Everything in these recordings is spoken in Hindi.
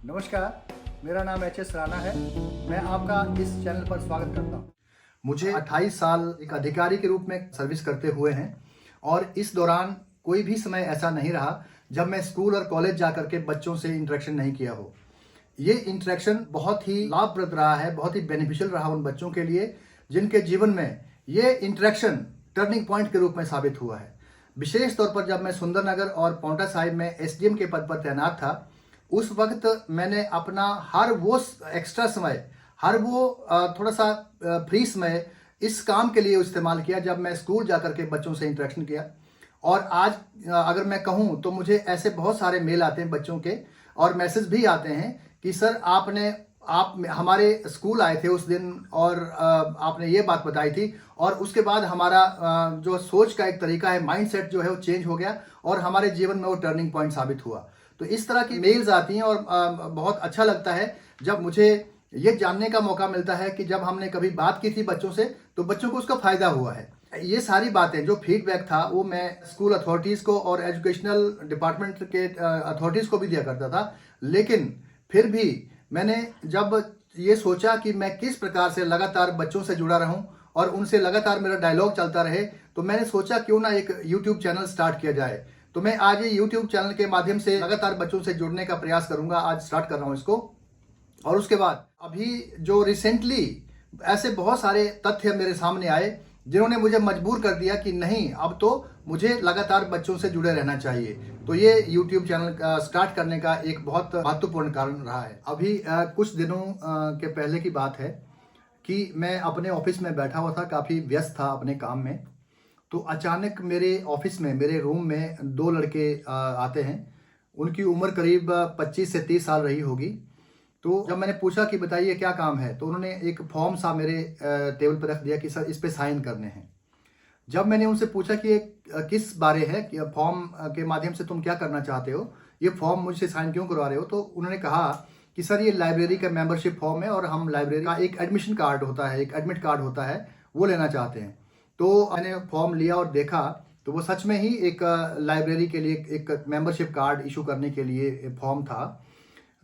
नमस्कार, मेरा नाम एच.एस. राणा है। मैं आपका इस चैनल पर स्वागत करता हूँ। मुझे 28 साल एक अधिकारी के रूप में सर्विस करते हुए हैं और इस दौरान कोई भी समय ऐसा नहीं रहा जब मैं स्कूल और कॉलेज जाकर के बच्चों से इंटरेक्शन नहीं किया हो। ये इंटरेक्शन बहुत ही लाभप्रद रहा है, बहुत ही बेनिफिशियल रहा उन बच्चों के लिए जिनके जीवन में ये इंटरेक्शन टर्निंग पॉइंट के रूप में साबित हुआ है। विशेष तौर पर जब मैं सुंदरनगर और पांवटा साहिब में एसडीएम के पद पर तैनात था, उस वक्त मैंने अपना हर वो एक्स्ट्रा समय, हर वो थोड़ा सा फ्री समय इस काम के लिए इस्तेमाल किया जब मैं स्कूल जाकर के बच्चों से इंटरेक्शन किया। और आज अगर मैं कहूँ तो मुझे ऐसे बहुत सारे मेल आते हैं बच्चों के और मैसेज भी आते हैं कि सर आप हमारे स्कूल आए थे उस दिन और आपने ये बात बताई थी और उसके बाद हमारा जो सोच का एक तरीका है, माइंडसेट जो है वो चेंज हो गया और हमारे जीवन में वो टर्निंग पॉइंट साबित हुआ। तो इस तरह की मेल्स आती हैं और बहुत अच्छा लगता है जब मुझे ये जानने का मौका मिलता है कि जब हमने कभी बात की थी बच्चों से तो बच्चों को उसका फायदा हुआ है। ये सारी बातें जो फीडबैक था वो मैं स्कूल अथॉरिटीज़ को और एजुकेशनल डिपार्टमेंट के अथॉरिटीज़ को भी दिया करता था। लेकिन फिर भी मैंने जब ये सोचा कि मैं किस प्रकार से लगातार बच्चों से जुड़ा रहूं और उनसे लगातार मेरा डायलॉग चलता रहे, तो मैंने सोचा क्यों ना एक यूट्यूब चैनल स्टार्ट किया जाए। तो मैं आज ये यूट्यूब चैनल के माध्यम से लगातार बच्चों से जुड़ने का प्रयास करूंगा। आज स्टार्ट कर रहा हूं इसको। और उसके बाद अभी जो रिसेंटली ऐसे बहुत सारे तथ्य मेरे सामने आए जिन्होंने मुझे मजबूर कर दिया कि नहीं, अब तो मुझे लगातार बच्चों से जुड़े रहना चाहिए। तो ये यूट्यूब चैनल स्टार्ट करने का एक बहुत महत्वपूर्ण कारण रहा है। अभी कुछ दिनों के पहले की बात है कि मैं अपने ऑफिस में बैठा हुआ था, काफ़ी व्यस्त था अपने काम में। तो अचानक मेरे ऑफिस में, मेरे रूम में दो लड़के आते हैं। उनकी उम्र करीब 25 से 30 साल रही होगी। तो जब मैंने पूछा कि बताइए क्या काम है, तो उन्होंने एक फॉर्म सा मेरे टेबल पर रख दिया कि सर इस पे साइन करने हैं। जब मैंने उनसे पूछा कि ये किस बारे है, कि फॉर्म के माध्यम से तुम क्या करना चाहते हो, ये फॉर्म मुझसे साइन क्यों करवा रहे हो, तो उन्होंने कहा कि सर ये लाइब्रेरी का मेंबरशिप फॉर्म है और हम लाइब्रेरी का एक एडमिशन कार्ड होता है, एक एडमिट कार्ड होता है, वो लेना चाहते हैं। तो मैंने फॉर्म लिया और देखा तो वो सच में ही एक लाइब्रेरी के लिए एक मेंबरशिप कार्ड इशू करने के लिए फॉर्म था।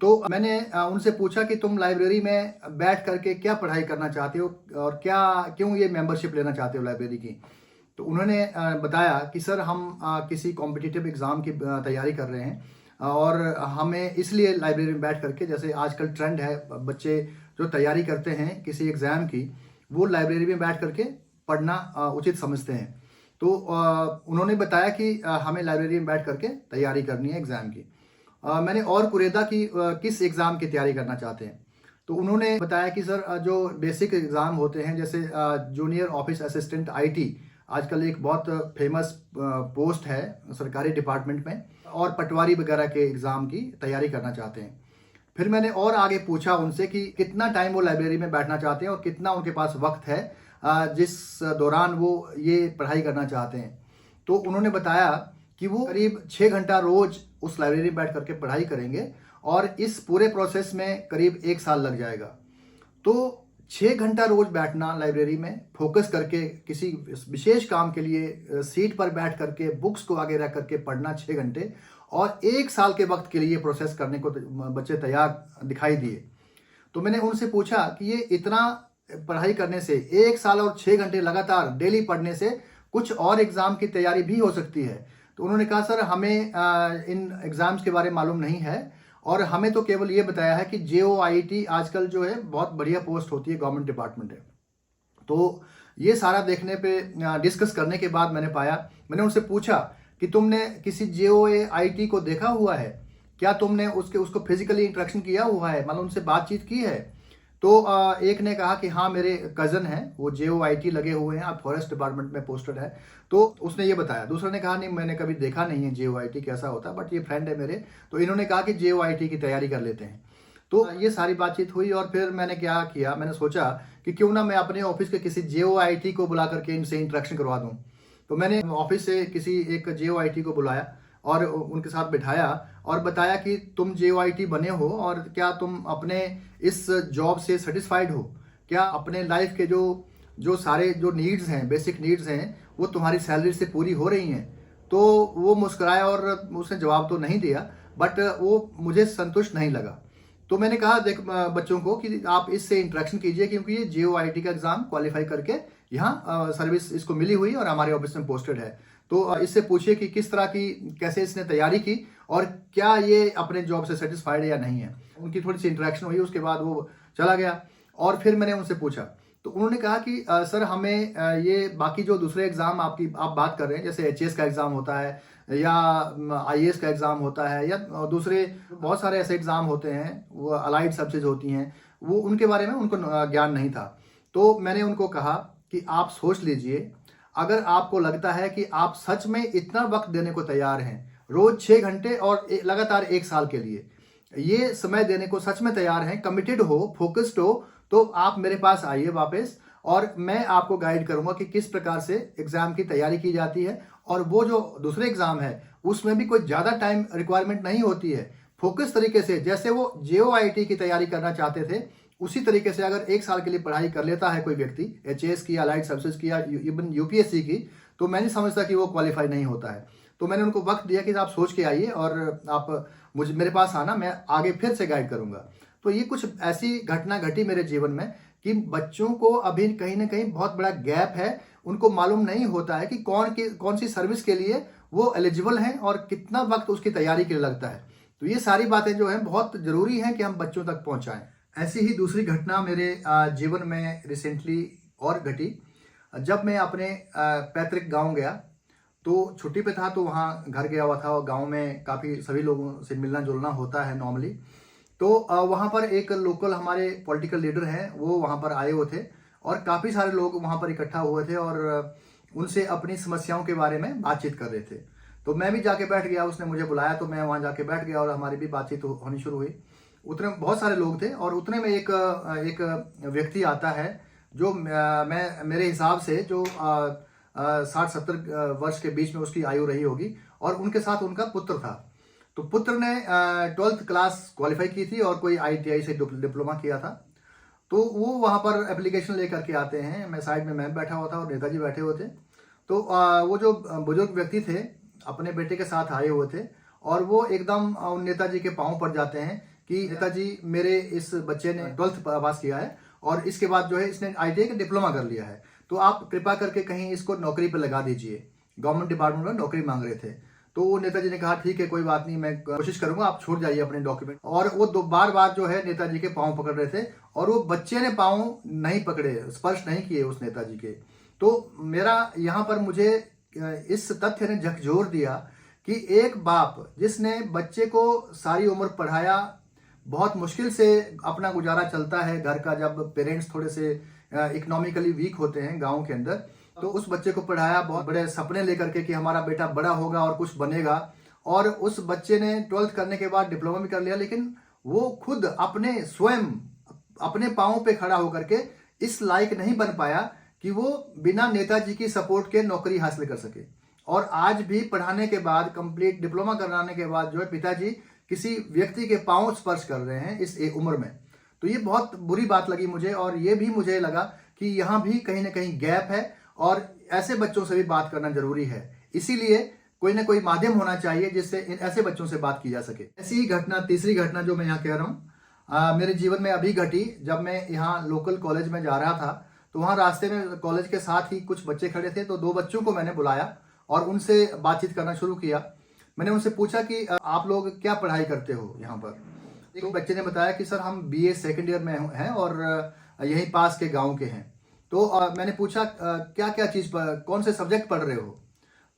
तो मैंने उनसे पूछा कि तुम लाइब्रेरी में बैठ करके क्या पढ़ाई करना चाहते हो और क्या क्यों ये मेंबरशिप लेना चाहते हो लाइब्रेरी की। तो उन्होंने बताया कि सर हम किसी कॉम्पिटिटिव एग्ज़ाम की तैयारी कर रहे हैं और हमें इसलिए लाइब्रेरी में बैठ करके, जैसे आजकल ट्रेंड है बच्चे जो तैयारी करते हैं किसी एग्ज़ाम की, वो लाइब्रेरी में बैठ करके पढ़ना उचित समझते हैं। तो उन्होंने बताया कि हमें लाइब्रेरी में बैठ करके तैयारी करनी है एग्ज़ाम की। मैंने और कुरेदा कि किस एग्ज़ाम की तैयारी करना चाहते हैं। तो उन्होंने बताया कि सर जो बेसिक एग्ज़ाम होते हैं, जैसे जूनियर ऑफिस असिस्टेंट आईटी, आजकल एक बहुत फेमस पोस्ट है सरकारी डिपार्टमेंट में, और पटवारी वगैरह के एग्ज़ाम की तैयारी करना चाहते हैं। फिर मैंने और आगे पूछा उनसे कि कितना टाइम वो लाइब्रेरी में बैठना चाहते हैं और कितना उनके पास वक्त है जिस दौरान वो ये पढ़ाई करना चाहते हैं। तो उन्होंने बताया कि वो करीब 6 घंटा रोज उस लाइब्रेरी में बैठ करके पढ़ाई करेंगे और इस पूरे प्रोसेस में करीब 1 साल लग जाएगा। तो 6 घंटा रोज बैठना लाइब्रेरी में, फोकस करके किसी विशेष काम के लिए सीट पर बैठ करके बुक्स को आगे रख करके पढ़ना 6 घंटे, और 1 साल के वक्त के लिए प्रोसेस करने को बच्चे तैयार दिखाई दिए। तो मैंने उनसे पूछा कि ये इतना पढ़ाई करने से, 1 साल और 6 घंटे लगातार डेली पढ़ने से कुछ और एग्ज़ाम की तैयारी भी हो सकती है। तो उन्होंने कहा सर हमें इन एग्ज़ाम्स के बारे में मालूम नहीं है और हमें तो केवल ये बताया है कि JOIT आजकल जो है बहुत बढ़िया पोस्ट होती है, गवर्नमेंट डिपार्टमेंट है। तो ये सारा देखने पे डिस्कस करने के बाद मैंने उनसे पूछा कि तुमने किसी JOIT को देखा हुआ है क्या, तुमने उसको फिजिकली इंटरेक्शन किया हुआ है, मतलब उनसे बातचीत की है। तो एक ने कहा कि हाँ मेरे कज़न हैं, वो JOIT लगे हुए हैं, आप फॉरेस्ट डिपार्टमेंट में पोस्टेड है। तो उसने ये बताया। दूसरे ने कहा नहीं मैंने कभी देखा नहीं है JOIT कैसा होता है, बट ये फ्रेंड है मेरे, तो इन्होंने कहा कि JOIT की तैयारी कर लेते हैं। तो ये सारी बातचीत हुई और फिर मैंने क्या किया, मैंने सोचा कि क्यों ना मैं अपने ऑफिस के किसी JOIT को बुला करके इनसे इंटरेक्शन करवा दूँ। तो मैंने ऑफिस से किसी एक JOIT को बुलाया और उनके साथ बिठाया और बताया कि तुम JOIT बने हो और क्या तुम अपने इस जॉब से सेटिस्फाइड हो, क्या अपने लाइफ के जो सारे जो नीड्स हैं, बेसिक नीड्स हैं, वो तुम्हारी सैलरी से पूरी हो रही हैं। तो वो मुस्कुराया और उसने जवाब तो नहीं दिया, बट वो मुझे संतुष्ट नहीं लगा। तो मैंने कहा देख बच्चों को कि आप इससे इंटरेक्शन कीजिए, क्योंकि ये JOIT का एग्जाम क्वालिफाई करके यहाँ सर्विस इसको मिली हुई और हमारे ऑफिस में पोस्टेड है। तो इससे पूछिए कि किस तरह की, कैसे इसने तैयारी की और क्या ये अपने जॉब से सेटिस्फाइड है या नहीं है। उनकी थोड़ी सी इंटरेक्शन हुई, उसके बाद वो चला गया और फिर मैंने उनसे पूछा तो उन्होंने कहा कि सर हमें ये बाकी जो दूसरे एग्जाम आप बात कर रहे हैं, जैसे HAS का एग्जाम होता है या IAS का एग्जाम होता है या दूसरे बहुत सारे ऐसे एग्जाम होते हैं, वो अलाइड सब्जेक्ट होती हैं, वो उनके बारे में उनको ज्ञान नहीं था। तो मैंने उनको कहा कि आप सोच लीजिए, अगर आपको लगता है कि आप सच में इतना वक्त देने को तैयार हैं, रोज 6 घंटे और लगातार 1 साल के लिए ये समय देने को सच में तैयार हैं, कमिटेड हो, फोकस्ड हो, तो आप मेरे पास आइए वापस और मैं आपको गाइड करूंगा कि किस प्रकार से एग्जाम की तैयारी की जाती है। और वो जो दूसरे एग्जाम है उसमें भी कोई ज़्यादा टाइम रिक्वायरमेंट नहीं होती है। फोकस तरीके से, जैसे वो JOIT की तैयारी करना चाहते थे, उसी तरीके से अगर 1 साल के लिए पढ़ाई कर लेता है कोई व्यक्ति, HAS की, अलाइड सब्जेक्ट्स की या इवन UPSC की, तो मैं नहीं समझता कि वो क्वालिफाई नहीं होता है। तो मैंने उनको वक्त दिया कि आप सोच के आइए और आप मेरे पास आना, मैं आगे फिर से गाइड करूंगा। तो ये कुछ ऐसी घटना घटी मेरे जीवन में कि बच्चों को अभी कहीं ना कहीं बहुत बड़ा गैप है, उनको मालूम नहीं होता है कि कौन सी सर्विस के लिए वो एलिजिबल हैं और कितना वक्त उसकी तैयारी के लिए लगता है। तो ये सारी बातें जो हैं बहुत ज़रूरी हैं कि हम बच्चों तक पहुंचाएं। ऐसी ही दूसरी घटना मेरे जीवन में रिसेंटली और घटी। जब मैं अपने पैतृक गांव गया, तो छुट्टी पे था, तो वहाँ घर गया हुआ था और गांव में काफ़ी सभी लोगों से मिलना जुलना होता है नॉर्मली। तो वहाँ पर एक लोकल हमारे पॉलिटिकल लीडर हैं, वो वहाँ पर आए हुए थे और काफ़ी सारे लोग वहाँ पर इकट्ठा हुए थे और उनसे अपनी समस्याओं के बारे में बातचीत कर रहे थे। तो मैं भी जाके बैठ गया, उसने मुझे बुलाया तो मैं वहाँ जाके बैठ गया और हमारी भी बातचीत होनी शुरू हुई। उतने बहुत सारे लोग थे और उतने में एक व्यक्ति आता है जो मेरे हिसाब से जो 60-70 वर्ष के बीच में उसकी आयु रही होगी और उनके साथ उनका पुत्र था। तो पुत्र ने 12th क्लास क्वालिफाई की थी और कोई ITI से डिप्लोमा किया था। तो वो वहाँ पर एप्लीकेशन लेकर के आते हैं, मैं साइड में मैं बैठा हुआ था और नेताजी बैठे हुए थे। तो वो जो बुजुर्ग व्यक्ति थे अपने बेटे के साथ आए हुए थे और वो एकदम उन नेताजी के पांव पड़ जाते हैं कि नेताजी, मेरे इस बच्चे ने 12th पास किया है और इसके बाद जो है इसने ITI का डिप्लोमा कर लिया है, तो आप कृपा करके कहीं इसको नौकरी पर लगा दीजिए। गवर्नमेंट डिपार्टमेंट में नौकरी मांग रहे थे। तो वो नेताजी ने कहा ठीक है, कोई बात नहीं, मैं कोशिश करूंगा, आप छोड़ जाइए अपने डॉक्यूमेंट। और वो बार बार जो है नेताजी के पांव पकड़ रहे थे और वो बच्चे ने पांव नहीं पकड़े, स्पर्श नहीं किए उस नेताजी के। तो मेरा यहाँ पर मुझे इस तथ्य ने झकझोर दिया कि एक बाप जिसने बच्चे को सारी उम्र पढ़ाया, बहुत मुश्किल से अपना गुजारा चलता है घर का, जब पेरेंट्स थोड़े से इकोनॉमिकली वीक होते हैं गाँव के अंदर, तो उस बच्चे को पढ़ाया बहुत बड़े सपने लेकर के कि हमारा बेटा बड़ा होगा और कुछ बनेगा। और उस बच्चे ने 12th करने के बाद डिप्लोमा भी कर लिया, लेकिन वो खुद अपने स्वयं अपने पाँव पे खड़ा होकर के इस लायक नहीं बन पाया कि वो बिना नेताजी की सपोर्ट के नौकरी हासिल कर सके। और आज भी पढ़ाने के बाद, कंप्लीट डिप्लोमा कराने के बाद जो है पिताजी किसी व्यक्ति के पाँव स्पर्श कर रहे हैं इस उम्र में। तो ये बहुत बुरी बात लगी मुझे और ये भी मुझे लगा कि यहाँ भी कहीं ना कहीं गैप है और ऐसे बच्चों से भी बात करना जरूरी है। इसीलिए कोई ना कोई माध्यम होना चाहिए जिससे इन ऐसे बच्चों से बात की जा सके। ऐसी ही घटना, तीसरी घटना जो मैं यहाँ कह रहा हूँ, मेरे जीवन में अभी घटी। जब मैं यहाँ लोकल कॉलेज में जा रहा था तो वहाँ रास्ते में कॉलेज के साथ ही कुछ बच्चे खड़े थे, तो 2 बच्चों को मैंने बुलाया और उनसे बातचीत करना शुरू किया। मैंने उनसे पूछा कि आप लोग क्या पढ़ाई करते हो यहाँ पर। एक बच्चे ने बताया कि सर हम BA सेकेंड ईयर में हैं और यहीं पास के गाँव के हैं। तो मैंने पूछा क्या क्या चीज़ पर, कौन से सब्जेक्ट पढ़ रहे हो।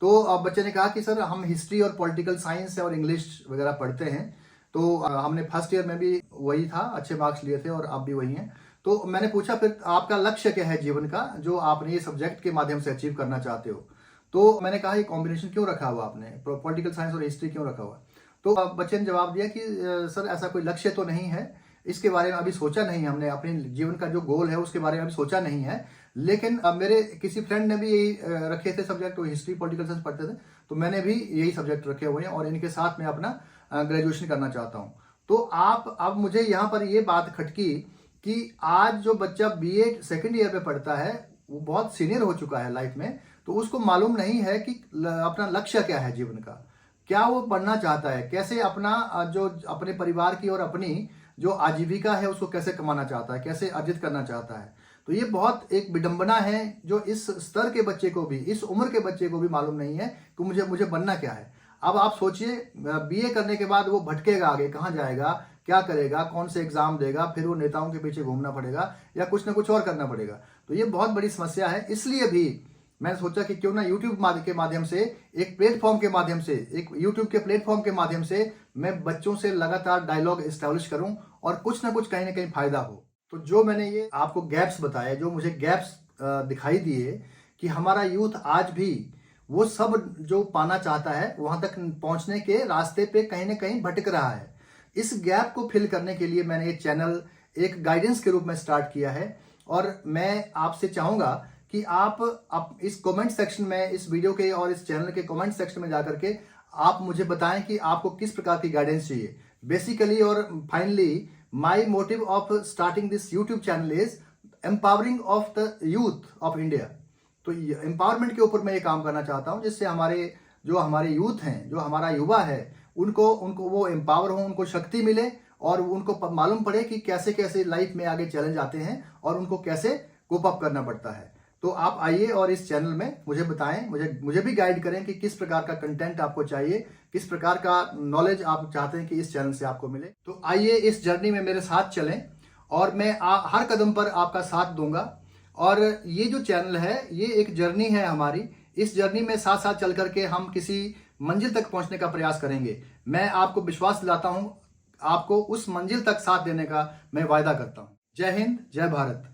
तो बच्चे ने कहा कि सर हम हिस्ट्री और पॉलिटिकल साइंस और इंग्लिश वगैरह पढ़ते हैं। तो हमने फर्स्ट ईयर में भी वही था, अच्छे मार्क्स लिए थे और अब भी वही हैं। तो मैंने पूछा फिर आपका लक्ष्य क्या है जीवन का, जो आपने ये सब्जेक्ट के माध्यम से अचीव करना चाहते हो। तो मैंने कहा ये कॉम्बिनेशन क्यों रखा हुआ आपने, पॉलिटिकल साइंस और हिस्ट्री क्यों रखा हुआ। तो बच्चे ने जवाब दिया कि सर ऐसा कोई लक्ष्य तो नहीं है, इसके बारे में अभी सोचा नहीं, हमने अपने जीवन का जो गोल है उसके बारे में अभी सोचा नहीं है। लेकिन मेरे किसी फ्रेंड ने भी यही रखे थे सब्जेक्ट, वो हिस्ट्री पॉलिटिकल साइंस पढ़ते थे, तो मैंने भी यही सब्जेक्ट रखे हुए हैं और इनके साथ मैं अपना ग्रेजुएशन करना चाहता हूँ। तो अब मुझे यहाँ पर ये बात खटकी कि आज जो बच्चा BA सेकेंड ईयर में पढ़ता है वो बहुत सीनियर हो चुका है लाइफ में, तो उसको मालूम नहीं है कि अपना लक्ष्य क्या है जीवन का, क्या वो पढ़ना चाहता है, कैसे अपना जो अपने परिवार की और अपनी जो आजीविका है उसको कैसे कमाना चाहता है, कैसे अर्जित करना चाहता है। तो ये बहुत एक विडंबना है जो इस स्तर के बच्चे को भी, इस उम्र के बच्चे को भी मालूम नहीं है कि मुझे बनना क्या है। अब आप सोचिए, बीए करने के बाद वो भटकेगा, आगे कहाँ जाएगा, क्या करेगा, कौन से एग्जाम देगा, फिर वो नेताओं के पीछे घूमना पड़ेगा या कुछ ना कुछ और करना पड़ेगा। तो ये बहुत बड़ी समस्या है। इसलिए भी मैंने सोचा कि क्यों ना यूट्यूब के माध्यम से, एक प्लेटफॉर्म के माध्यम से, एक यूट्यूब के प्लेटफॉर्म के माध्यम से मैं बच्चों से लगातार डायलॉग एस्टैब्लिश करूं और कुछ ना कुछ कहीं ना कहीं फायदा हो। तो जो मैंने ये आपको गैप्स बताए, जो मुझे गैप्स दिखाई दिए कि हमारा यूथ आज भी वो सब जो पाना चाहता है वहां तक पहुंचने के रास्ते पे कहीं ना कहीं भटक रहा है। इस गैप को फिल करने के लिए मैंने ये चैनल एक गाइडेंस के रूप में स्टार्ट किया है। और मैं आपसे चाहूंगा कि आप इस कमेंट सेक्शन में, इस वीडियो के और इस चैनल के कमेंट सेक्शन में जाकर के आप मुझे बताएं कि आपको किस प्रकार की गाइडेंस चाहिए। बेसिकली और finally my motive of starting this YouTube channel is empowering of the youth of India. तो एम्पावरमेंट के ऊपर मैं ये काम करना चाहता हूँ, जिससे हमारे यूथ हैं, जो हमारा युवा है, उनको वो एम्पावर हो, उनको शक्ति मिले और उनको मालूम पड़े कि कैसे कैसे लाइफ में आगे चैलेंज आते हैं और उनको कैसे कोप अप करना पड़ता है। तो आप आइए और इस चैनल में मुझे बताएं, मुझे भी गाइड करें कि किस प्रकार का कंटेंट आपको चाहिए, किस प्रकार का नॉलेज आप चाहते हैं कि इस चैनल से आपको मिले। तो आइए इस जर्नी में मेरे साथ चलें और मैं हर कदम पर आपका साथ दूंगा। और ये जो चैनल है ये एक जर्नी है हमारी। इस जर्नी में साथ साथ चल करके हम किसी मंजिल तक पहुंचने का प्रयास करेंगे। मैं आपको विश्वास दिलाता हूं, आपको उस मंजिल तक साथ देने का मैं वायदा करता हूं। जय हिंद, जय भारत।